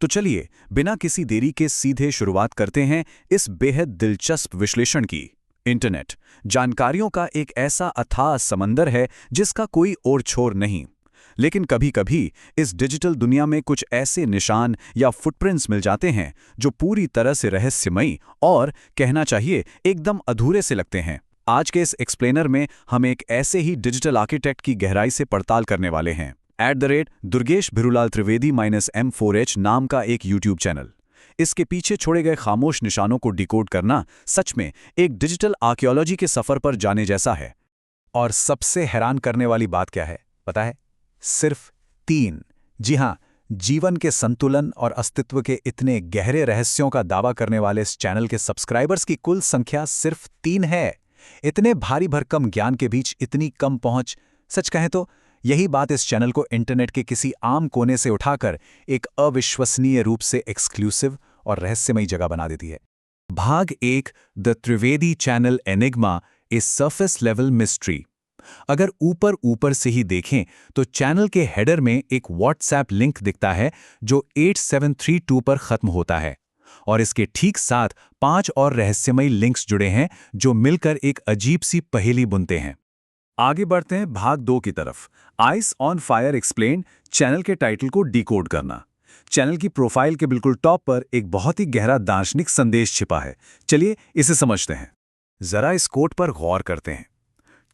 तो चलिए बिना किसी देरी के सीधे शुरुआत करते हैं इस बेहद दिलचस्प विश्लेषण की। इंटरनेट जानकारियों का एक ऐसा अथाह समंदर है जिसका कोई और छोर नहीं। लेकिन कभी-कभी इस डिजिटल दुनिया में कुछ ऐसे निशान या फुटप्रिंट्स मिल जाते हैं जो पूरी तरह से रहस्यमयी और कहना चाहिए एकदम अधूरे से लगते हैं। आज के इस एक्सप्लेनर में हम एक ऐसे ही डिजिटल आर्किटेक्ट की गहराई से पड़ताल करने वाले हैं। @दुर्गेश भिरूलाल त्रिवेदी -M4H नाम का एक यूट्यूब चैनल। इसके पीछे छोड़े गए खामोश निशानों को डिकोड करना सच में एक डिजिटल आर्कियोलॉजी के सफर पर जाने जैसा है। और सबसे हैरान करने वाली बात क्या है पता है? सिर्फ 3। जी हाँ, जीवन के संतुलन और अस्तित्व के इतने गहरे रहस्यों का दावा करने वाले इस चैनल के सब्सक्राइबर्स की कुल संख्या सिर्फ 3 है। इतने भारी भरकम ज्ञान के बीच इतनी कम पहुंच, सच कहें तो यही बात इस चैनल को इंटरनेट के किसी आम कोने से उठाकर एक अविश्वसनीय रूप से एक्सक्लूसिव और रहस्यमयी जगह बना देती है। भाग 1, the Trivedi channel enigma, a surface level mystery. अगर ऊपर से ही देखें तो चैनल के हेडर में एक व्हाट्सएप लिंक दिखता है जो 8732 पर खत्म होता है, और इसके ठीक साथ 5 और रहस्यमयी लिंक्स जुड़े हैं जो मिलकर एक अजीब सी पहेली बुनते हैं। आगे बढ़ते हैं भाग 2 की तरफ। Ice on fire explain, channel के टाइटल को डिकोड करना। चैनल की प्रोफाइल के बिल्कुल टॉप पर एक बहुत ही गहरा दार्शनिक संदेश छिपा है। चलिए इसे समझते हैं। जरा इस कोट पर गौर करते हैं,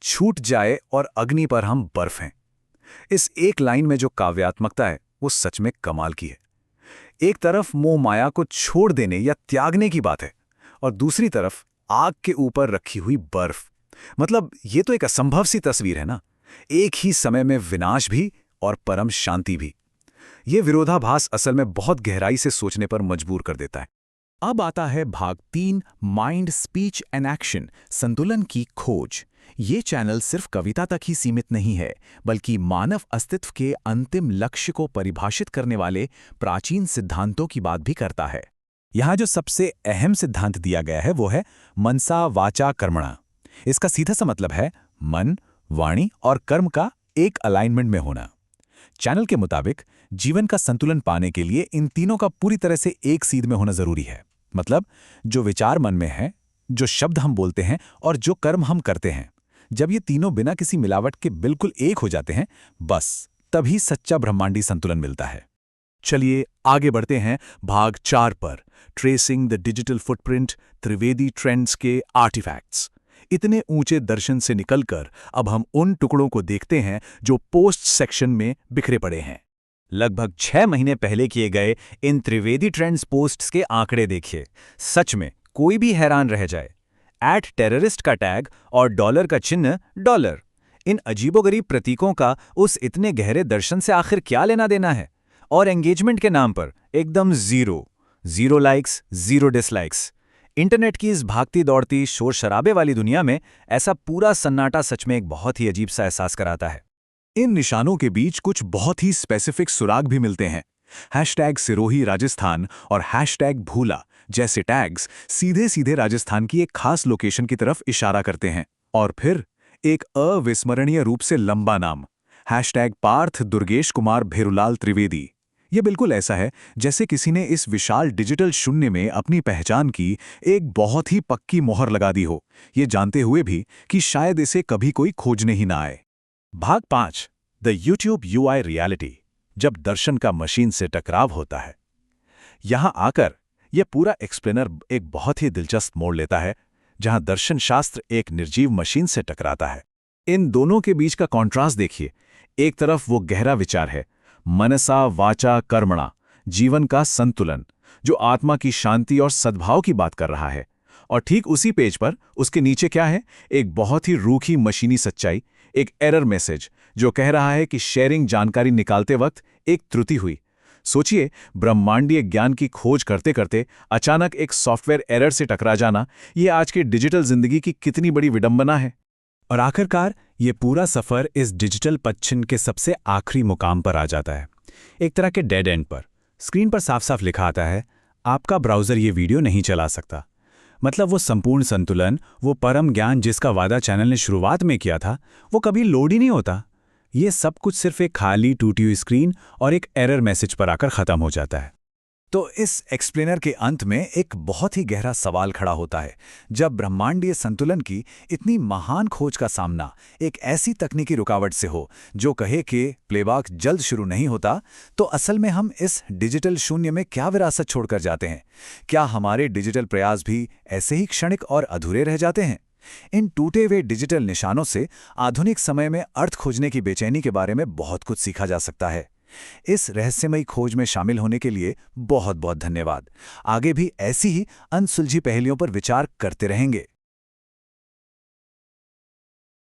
छूट जाए और अग्नि पर हम बर्फ हैं। इस एक लाइन में जो काव्यात्मकता है वो सच में कमाल की है। एक तरफ मोह माया को छोड़ देने या त्यागने की बात है, और दूसरी तरफ आग के ऊपर रखी हुई बर्फ। मतलब ये तो एक असंभव सी तस्वीर है ना, एक ही समय में विनाश भी और परम शांति भी। ये विरोधाभास असल में बहुत गहराई से सोचने पर मजबूर कर देता है। अब आता है भाग 3, माइंड, स्पीच एंड एक्शन, संतुलन की खोज। ये चैनल सिर्फ कविता तक ही सीमित नहीं है, बल्कि मानव अस्तित्व के अंतिम लक्ष्य को परिभाषित करने वाले प्राचीन सिद्धांतों की बात भी करता है। यहाँ जो सबसे अहम सिद्धांत दिया गया है वो है मनसा वाचा कर्मणा। इसका सीधा सा मतलब है मन, वाणी और कर्म का एक अलाइनमेंट में होना। चैनल के मुताबिक जीवन का संतुलन पाने के लिए इन तीनों का पूरी तरह से एक सीध में होना जरूरी है। मतलब जो विचार मन में है, जो शब्द हम बोलते हैं और जो कर्म हम करते हैं, जब ये तीनों बिना किसी मिलावट के बिल्कुल एक हो जाते हैं, बस तभी सच्चा ब्रह्मांडी संतुलन मिलता है। चलिए आगे बढ़ते हैं भाग 4 पर, tracing the digital footprint, Trivedi trends के आर्टिफैक्ट्स। इतने ऊंचे दर्शन से निकलकर अब हम उन टुकड़ों को देखते हैं जो पोस्ट सेक्शन में बिखरे पड़े हैं। लगभग 6 महीने पहले किए गए इन त्रिवेदी ट्रेंड्स पोस्ट्स के आंकड़े देखिए। सच में कोई भी हैरान रह जाए। @टेररिस्ट का टैग और डॉलर का चिन्ह डॉलर। इन अजीबोगरीब प्रतीकों का उस इतने गहरे दर्शन से आखिर क्या लेना देना है? और एंगेजमेंट के नाम पर एकदम zero likes, zero dislikes. Internet की इस भागती दौड़ती शोर शराबे वाली दुनिया में ऐसा पूरा सन्नाटा सच में एक बहुत ही अजीब सा एहसास कराता है। इन निशानों के बीच कुछ बहुत ही स्पेसिफिक सुराग भी मिलते हैं। #सिरोही राजस्थान और #भूला जैसे टैग्स सीधे सीधे राजस्थान की एक खास लोकेशन की तरफ इशारा करते हैं। और फिर एक अविस्मरणीय रूप से लंबा नाम, #पार्थ दुर्गेश कुमार भिरूलाल त्रिवेदी। ये बिल्कुल ऐसा है जैसे किसी ने इस विशाल डिजिटल शून्य में अपनी पहचान की एक बहुत ही पक्की मोहर लगा दी हो, ये जानते हुए भी कि शायद इसे कभी कोई खोजने ही ना आए। भाग 5, द यूट्यूब UI रियलिटी, जब दर्शन का मशीन से टकराव होता है। यहां आकर यह पूरा एक्सप्लेनर एक बहुत ही दिलचस्प मोड़ लेता है, जहां दर्शन शास्त्र एक निर्जीव मशीन से टकराता है। इन दोनों के बीच का कॉन्ट्रास्ट देखिए। एक तरफ वो गहरा विचार है, मनसा वाचा कर्मणा, जीवन का संतुलन, जो आत्मा की शांति और सद्भाव की बात कर रहा है। और ठीक उसी पेज पर उसके नीचे क्या है? एक बहुत ही रूखी मशीनी सच्चाई, एक एरर मैसेज जो कह रहा है कि शेयरिंग जानकारी निकालते वक्त एक त्रुटि हुई। सोचिए, ब्रह्मांडीय ज्ञान की खोज करते करते अचानक एक सॉफ्टवेयर एरर से टकरा जाना, यह आज की डिजिटल जिंदगी की कितनी बड़ी विडंबना है। और आखिरकार ये पूरा सफर इस डिजिटल पच्छिन के सबसे आखिरी मुकाम पर आ जाता है, एक तरह के डेड एंड पर। स्क्रीन पर साफ साफ लिखा आता है, आपका ब्राउज़र ये वीडियो नहीं चला सकता। मतलब वो संपूर्ण संतुलन, वो परम ज्ञान जिसका वादा चैनल ने शुरुआत में किया था, वो कभी लोड ही नहीं होता। ये सब कुछ सिर्फ एक खाली टूटी हुई स्क्रीन और एक एरर मैसेज पर आकर ख़त्म हो जाता है। तो इस एक्सप्लेनर के अंत में एक बहुत ही गहरा सवाल खड़ा होता है। जब ब्रह्मांडीय संतुलन की इतनी महान खोज का सामना एक ऐसी तकनीकी रुकावट से हो जो कहे कि प्लेबैक जल्द शुरू नहीं होता, तो असल में हम इस डिजिटल शून्य में क्या विरासत छोड़कर जाते हैं? क्या हमारे डिजिटल प्रयास भी ऐसे ही क्षणिक और अधूरे रह जाते हैं? इन टूटे हुए डिजिटल निशानों से आधुनिक समय में अर्थ खोजने की बेचैनी के बारे में बहुत कुछ सीखा जा सकता है। इस रहस्यमयी खोज में शामिल होने के लिए बहुत बहुत धन्यवाद। आगे भी ऐसी ही अनसुलझी पहेलियों पर विचार करते रहेंगे।